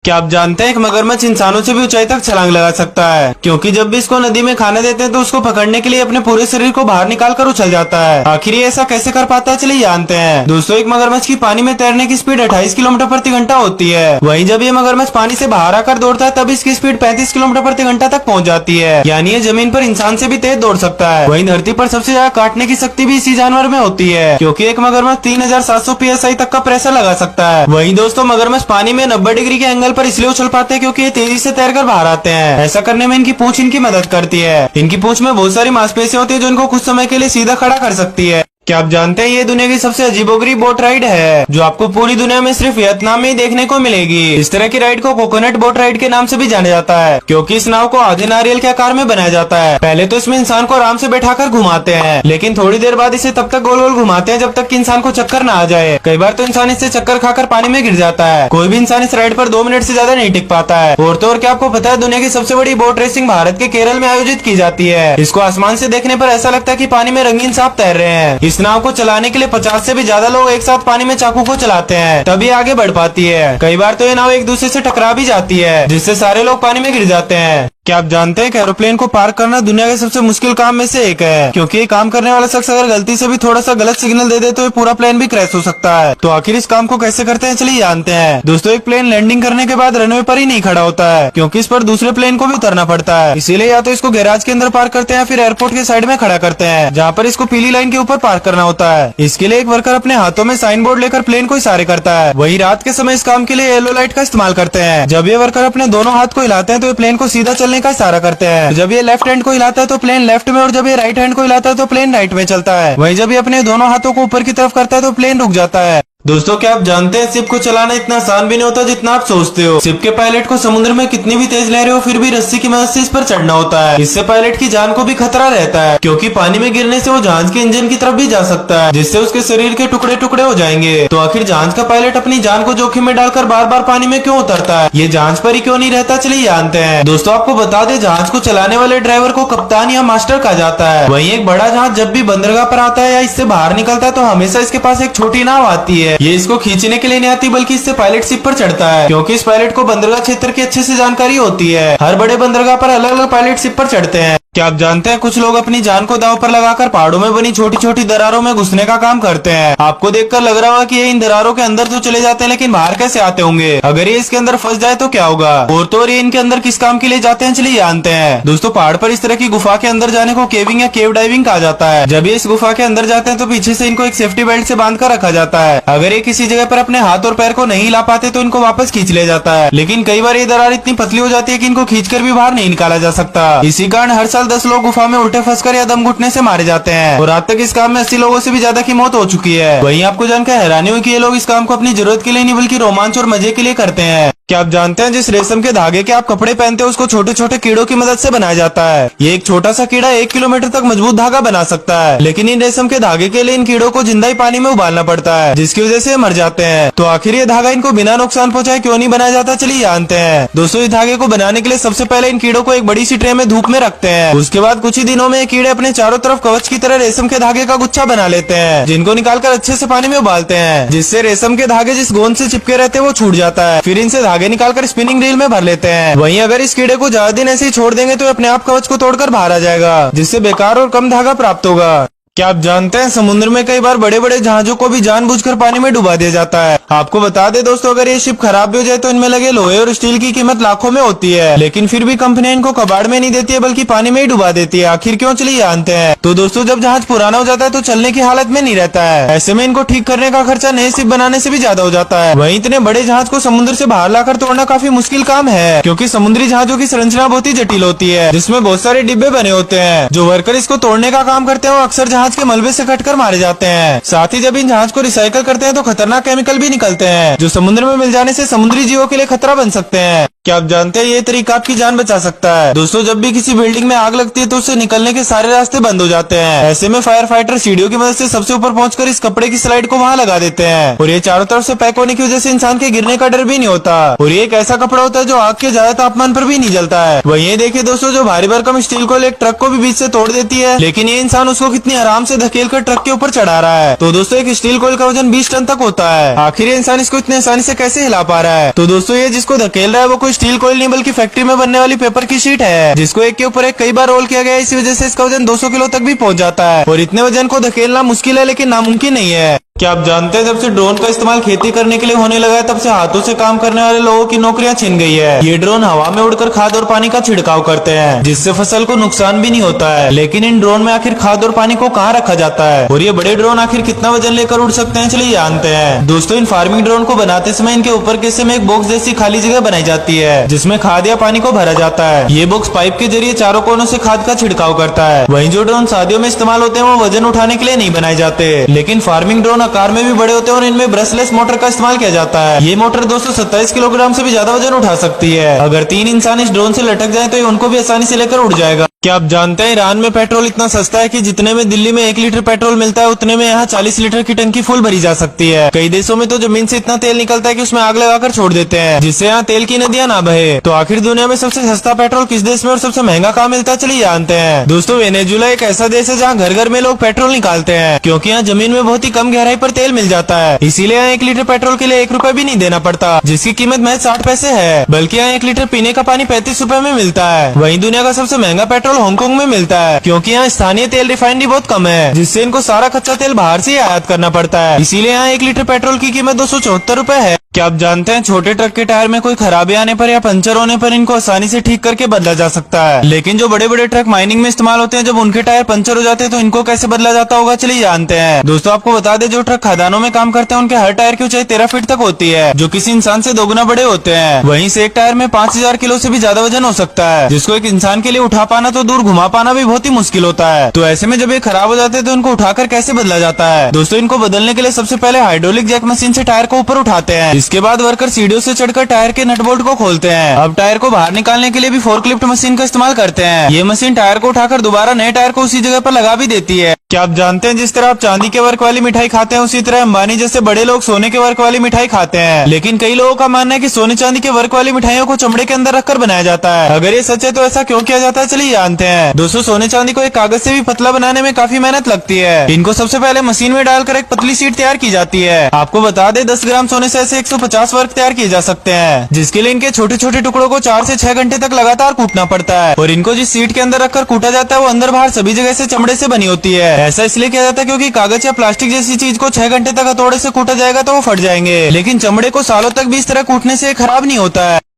क्या आप जानते हैं एक मगरमच्छ इंसानों से भी ऊंचाई तक छलांग लगा सकता है, क्योंकि जब भी इसको नदी में खाने देते हैं तो उसको पकड़ने के लिए अपने पूरे शरीर को बाहर निकाल कर उछल जाता है। आखिर ये ऐसा कैसे कर पाता है, चलिए जानते हैं। दोस्तों, एक मगरमच्छ की पानी में तैरने की स्पीड 28 किलोमीटर प्रति घंटा होती है। वहीं जब ये मगरमच्छ पानी से बाहर आकर दौड़ता है तब इसकी स्पीड 35 किलोमीटर प्रति घंटा तक पहुँच जाती है। यानी ये जमीन पर इंसान से भी तेज दौड़ सकता है। वहीं धरती पर सबसे ज्यादा काटने की शक्ति भी इसी जानवर में होती है, क्योंकि एक मगरमच्छ 3700 PSI तक का प्रेशर लगा सकता है। वहीं दोस्तों, मगरमच्छ पानी में 90 डिग्री के एंगल पर इसलिए उछल पाते हैं क्योंकि ये तेजी से तैरकर बाहर आते हैं। ऐसा करने में इनकी पूंछ इनकी मदद करती है। इनकी पूंछ में बहुत सारी मांसपेशियां होती है जो इनको कुछ समय के लिए सीधा खड़ा कर सकती है। क्या आप जानते हैं ये दुनिया की सबसे अजीबोगरीब बोट राइड है, जो आपको पूरी दुनिया में सिर्फ वियतनाम में ही देखने को मिलेगी। इस तरह की राइड को कोकोनट बोट राइड के नाम से भी जाना जाता है, क्योंकि इस नाव को आधे नारियल के आकार में बनाया जाता है। पहले तो इसमें इंसान को आराम से बैठाकर घुमाते हैं, लेकिन थोड़ी देर बाद इसे तब तक गोल गोल घुमाते हैं जब तक कि इंसान को चक्कर न आ जाए। कई बार तो इंसान इससे चक्कर खाकर पानी में गिर जाता है। कोई भी इंसान इस राइड पर 2 मिनट से ज्यादा नहीं टिक पाता है। और तो और क्या आपको पता है, दुनिया की सबसे बड़ी बोट रेसिंग भारत के केरल में आयोजित की जाती है। इसको आसमान से देखने पर ऐसा लगता है कि पानी में रंगीन सांप तैर रहे हैं। इस नाव को चलाने के लिए 50 से भी ज्यादा लोग एक साथ पानी में चाकू को चलाते हैं, तभी आगे बढ़ पाती है। कई बार तो ये नाव एक दूसरे से टकरा भी जाती है, जिससे सारे लोग पानी में गिर जाते हैं। क्या आप जानते हैं कि एरोप्लेन को पार्क करना दुनिया के सबसे मुश्किल काम में से एक है, क्योंकि ये काम करने वाला शख्स अगर गलती से भी थोड़ा सा गलत सिग्नल दे दे तो ये पूरा प्लेन भी क्रैश हो सकता है। तो आखिर इस काम को कैसे करते हैं, चलिए जानते हैं। दोस्तों, एक प्लेन लैंडिंग करने के बाद रनवे पर ही नहीं खड़ा होता है, क्योंकि इस पर दूसरे प्लेन को भी उतरना पड़ता है। इसीलिए या तो इसको गैराज के अंदर पार्क करते हैं या फिर एयरपोर्ट के साइड में खड़ा करते हैं, जहाँ पर इसको पीली लाइन के ऊपर पार्क करना होता है। इसके लिए एक वर्कर अपने हाथों में साइन बोर्ड लेकर प्लेन को इशारे करता है। वही रात के समय इस काम के लिए येलो लाइट का इस्तेमाल करते हैं। जब ये वर्कर अपने दोनों हाथ को हिलाते हैं तो ये प्लेन को सीधा चलने का इशारा करते हैं। जब ये लेफ्ट हैंड को हिलाता है तो प्लेन लेफ्ट में, और जब ये राइट हैंड को हिलाता है तो प्लेन राइट में चलता है। वहीं जब ये अपने दोनों हाथों को ऊपर की तरफ करता है तो प्लेन रुक जाता है। दोस्तों, क्या आप जानते हैं शिप को चलाना इतना आसान भी नहीं होता जितना आप सोचते हो। शिप के पायलट को समुद्र में कितनी भी तेज लहरें हो फिर भी रस्सी की मदद से इस पर चढ़ना होता है। इससे पायलट की जान को भी खतरा रहता है, क्योंकि पानी में गिरने से वो जहाज के इंजन की तरफ भी जा सकता है, जिससे उसके शरीर के टुकड़े टुकड़े हो जाएंगे। तो आखिर जहाज का पायलट अपनी जान को जोखिम में डालकर बार बार पानी में क्यों उतरता है, ये जहाज पर ही क्यों नहीं रहता, चलिए जानते हैं। दोस्तों, आपको बता दें, जहाज को चलाने वाले ड्राइवर को कप्तान या मास्टर कहा जाता है। वहीं एक बड़ा जहाज जब भी बंदरगाह पर आता है या इससे बाहर निकलता है तो हमेशा इसके पास एक छोटी नाव आती है। ये इसको खींचने के लिए नहीं आती, बल्कि इससे पायलट शिप पर चढ़ता है, क्योंकि इस पायलट को बंदरगाह क्षेत्र की अच्छे से जानकारी होती है। हर बड़े बंदरगाह पर अलग अलग पायलट शिप पर चढ़ते हैं। क्या आप जानते हैं कुछ लोग अपनी जान को दांव पर लगाकर पहाड़ों में बनी छोटी छोटी दरारों में घुसने का काम करते हैं। आपको देखकर लग रहा होगा कि ये इन दरारों के अंदर तो चले जाते हैं, लेकिन बाहर कैसे आते होंगे। अगर ये इसके अंदर फंस जाए तो क्या होगा। और तो और ये इनके अंदर किस काम के लिए जाते हैं, चलिए जानते हैं। दोस्तों, पहाड़ पर इस तरह की गुफा के अंदर जाने को केविंग या केव डाइविंग कहा जाता है। जब ये इस गुफा के अंदर जाते हैं तो पीछे से इनको एक सेफ्टी बेल्ट से बांध कर रखा जाता है। अगर ये किसी जगह पर अपने हाथ और पैर को नहीं हिला पाते तो इनको वापस खींच लिया जाता है। लेकिन कई बार ये दरार इतनी पतली हो जाती है कि इनको खींचकर भी बाहर नहीं निकाला जा सकता। इसी कारण हर साल 10 लोग गुफा में उल्टे फंसकर या दम घुटने से मारे जाते हैं, और आज तक इस काम में 80 लोगों से भी ज्यादा की मौत हो चुकी है। वहीं आपको जानकर हैरानी हुई कि ये लोग इस काम को अपनी जरूरत के लिए नहीं बल्कि रोमांच और मजे के लिए करते हैं। क्या आप जानते हैं जिस रेशम के धागे के आप कपड़े पहनते हो उसको छोटे छोटे कीड़ों की मदद से बनाया जाता है। ये एक छोटा सा कीड़ा 1 किलोमीटर तक मजबूत धागा बना सकता है, लेकिन इन रेशम के धागे के लिए इन कीड़ों को जिंदा ही पानी में उबालना पड़ता है, जिसकी वजह से मर जाते हैं। तो आखिर ये धागा इनको बिना नुकसान पहुंचाए क्यों नहीं बनाया जाता, चलिए जानते हैं। दोस्तों, इस धागे को बनाने के लिए सबसे पहले इन कीड़ों को एक बड़ी सी ट्रे में धूप में रखते हैं। उसके बाद कुछ ही दिनों में ये कीड़े अपने चारों तरफ कवच की तरह रेशम के धागे का गुच्छा बना लेते हैं, जिनको निकालकर अच्छे से पानी में उबालते हैं, जिससे रेशम के धागे जिस गोंद से चिपके रहते हैं वो छूट जाता है। फिर इनसे धागे निकालकर स्पिनिंग रील में भर लेते हैं। वहीं अगर इस कीड़े को ज्यादा दिन ऐसे ही छोड़ देंगे तो अपने आप कवच को तोड़कर बाहर आ जाएगा, जिससे बेकार और कम धागा प्राप्त होगा। क्या आप जानते हैं समुद्र में कई बार बड़े बड़े जहाजों को भी जानबूझकर पानी में डुबा दिया जाता है। आपको बता दें दोस्तों, अगर ये शिप खराब भी हो जाए तो इनमें लगे लोहे और स्टील की कीमत लाखों में होती है, लेकिन फिर भी कंपनियां इनको कबाड़ में नहीं देती है बल्कि पानी में ही डुबा देती है। आखिर क्यों, चलिए जानते हैं। तो दोस्तों, जब जहाज पुराना हो जाता है तो चलने की हालत में नहीं रहता है। ऐसे में इनको ठीक करने का खर्चा नए शिप बनाने से भी ज्यादा हो जाता है। वहीं इतने बड़े जहाज को समुद्र से बाहर लाकर तोड़ना काफी मुश्किल काम है, क्योंकि समुद्री जहाजों की संरचना बहुत ही जटिल होती है, जिसमें बहुत सारे डिब्बे बने होते हैं। जो वर्कर इसको तोड़ने का काम करते हैं वो अक्सर जहाज के मलबे से कर मारे जाते हैं। साथ ही जब इन जहाज को रिसाइकल करते हैं तो खतरनाक केमिकल भी निकलते हैं, जो समुद्र में मिल जाने से समुद्री जीवों के लिए खतरा बन सकते हैं। क्या आप जानते हैं ये तरीका आपकी जान बचा सकता है। दोस्तों जब भी किसी बिल्डिंग में आग लगती है तो उससे निकलने के सारे रास्ते बंद हो जाते हैं। ऐसे में फायर फाइटर सीढ़ियों की मदद से सबसे ऊपर पहुंचकर इस कपड़े की स्लाइड को वहां लगा देते हैं और ये चारों तरफ से पैक होने की वजह से इंसान के गिरने का डर भी नहीं होता। और ये एक ऐसा कपड़ा होता है जो आग के ज्यादा तापमान पर भी नहीं जलता है। वहीं देखिए दोस्तों जो भारी भरकम स्टील को एक ट्रक को भी बीच से तोड़ देती है, लेकिन ये इंसान उसको कितनी आराम से धकेल कर ट्रक के ऊपर चढ़ा रहा है। तो दोस्तों एक स्टील कोयल का वजन 20 टन तक होता है। आखिर ये इंसान इसको इतनी आसानी से कैसे हिला पा रहा है। तो दोस्तों ये जिसको धकेल रहा है वो कोई स्टील कोयल नहीं बल्कि फैक्ट्री में बनने वाली पेपर की शीट है, जिसको एक के ऊपर एक कई बार रोल किया गया है। इसी वजह से इसका वजन 200 किलो तक भी पहुंच जाता है और इतने वजन को धकेलना मुश्किल है लेकिन नामुमकिन नहीं है। क्या आप जानते हैं जब से ड्रोन का इस्तेमाल खेती करने के लिए होने लगा है तब से हाथों से काम करने वाले लोगों की नौकरियां छिन गई है। ये ड्रोन हवा में उड़कर खाद और पानी का छिड़काव करते हैं जिससे फसल को नुकसान भी नहीं होता है। लेकिन इन ड्रोन में आखिर खाद और पानी को कहाँ रखा जाता है और ये बड़े ड्रोन आखिर कितना वजन लेकर उड़ सकते हैं, चलिए जानते हैं। दोस्तों इन फार्मिंग ड्रोन को बनाते समय इनके ऊपर के हिस्से में एक बॉक्स जैसी खाली जगह बनाई जाती है जिसमें खाद या पानी को भरा जाता है। ये बॉक्स पाइप के जरिए चारों कोनों से खाद का छिड़काव करता है। वहीं जो ड्रोन शादियों में इस्तेमाल होते हैं वो वजन उठाने के लिए नहीं बनाए जाते, लेकिन फार्मिंग ड्रोन आकार में भी बड़े होते हैं और इनमें ब्रशलेस मोटर का इस्तेमाल किया जाता है। ये मोटर 227 किलोग्राम से भी ज्यादा वजन उठा सकती है। अगर 3 इंसान इस ड्रोन से लटक जाए तो ये उनको भी आसानी से लेकर उड़ जाएगा। क्या आप जानते हैं ईरान में पेट्रोल इतना सस्ता है कि जितने में दिल्ली में 1 लीटर पेट्रोल मिलता है उतने में यहाँ 40 लीटर की टंकी फुल भरी जा सकती है। कई देशों में तो जमीन से इतना तेल निकलता है कि उसमें आग लगाकर छोड़ देते हैं जिससे यहाँ तेल की नदियां ना बहे। तो आखिर दुनिया में सबसे सस्ता पेट्रोल किस देश में और सबसे महंगा कहाँ मिलता है, चलिए जानते हैं। दोस्तों वेनेजुएला एक ऐसा देश है जहाँ घर घर में लोग पेट्रोल निकालते हैं क्योंकि यहाँ जमीन में बहुत ही कम गहराई पर तेल मिल जाता है। इसीलिए यहाँ 1 लीटर पेट्रोल के लिए 1 रुपए भी नहीं देना पड़ता, जिसकी कीमत महज 60 पैसे है। बल्कि यहाँ 1 लीटर पीने का पानी 35 रुपए में मिलता है। वहीं दुनिया का सबसे महंगा पेट्रोल हांगकांग में मिलता है क्योंकि यहाँ स्थानीय तेल रिफाइनरी बहुत कम है जिससे इनको सारा कच्चा तेल बाहर से ही आयात करना पड़ता है। इसीलिए यहाँ 1 लीटर पेट्रोल की कीमत 274 रुपए है। क्या आप जानते हैं छोटे ट्रक के टायर में कोई खराबी आने पर या पंचर होने पर इनको आसानी से ठीक करके बदला जा सकता है, लेकिन जो बड़े बड़े ट्रक माइनिंग में इस्तेमाल होते हैं जब उनके टायर पंचर हो जाते हैं तो इनको कैसे बदला जाता होगा, चलिए जानते हैं। दोस्तों आपको बता दें जो ट्रक खदानों में काम करते हैं उनके हर टायर की ऊंचाई 13 फीट तक होती है जो किसी इंसान से 2 गुना बड़े होते हैं। वहीं से एक टायर में 5000 किलो से भी ज्यादा वजन हो सकता है जिसको एक इंसान के लिए उठा पाना तो दूर घुमा पाना भी बहुत ही मुश्किल होता है। तो ऐसे में जब ये खराब हो जाते हैं तो इनको उठाकर कैसे बदला जाता है। दोस्तों इनको बदलने के लिए सबसे पहले हाइड्रोलिक जैक मशीन से टायर को ऊपर उठाते हैं। इसके बाद वर्कर सीढ़ियों से चढ़कर टायर के नट बोल्ट को खोलते हैं। अब टायर को बाहर निकालने के लिए भी फोर्कलिफ्ट मशीन का इस्तेमाल करते हैं। ये मशीन टायर को उठाकर दोबारा नए टायर को उसी जगह पर लगा भी देती है। क्या आप जानते हैं जिस तरह आप चांदी के वर्क वाली मिठाई खाते हैं उसी तरह अंबानी जैसे बड़े लोग सोने के वर्क वाली मिठाई खाते हैं, लेकिन कई लोगों का मानना है कि सोने चांदी के वर्क वाली मिठाइयों को चमड़े के अंदर रखकर बनाया जाता है। अगर ये सच है तो ऐसा क्यों किया जाता है, चलिए जानते हैं। दोस्तों सोने चांदी को एक कागज से भी पतला बनाने में काफी मेहनत लगती है। इनको सबसे पहले मशीन में डालकर एक पतली शीट तैयार की जाती है। आपको बता दें 10 ग्राम सोने से ऐसे 150 वर्क तैयार किए जा सकते हैं, जिसके लिए इनके छोटे छोटे टुकड़ों को 4 से 6 घंटे तक लगातार कूटना पड़ता है। और इनको जिस शीट के अंदर रखकर कूटा जाता है वो अंदर बाहर सभी जगह से चमड़े से बनी होती है। ऐसा इसलिए किया जाता है क्योंकि कागज या प्लास्टिक जैसी चीज को 6 घंटे तक हथौड़े से कूटा जाएगा तो वो फट जाएंगे, लेकिन चमड़े को सालों तक भी इस तरह कूटने से खराब नहीं होता है।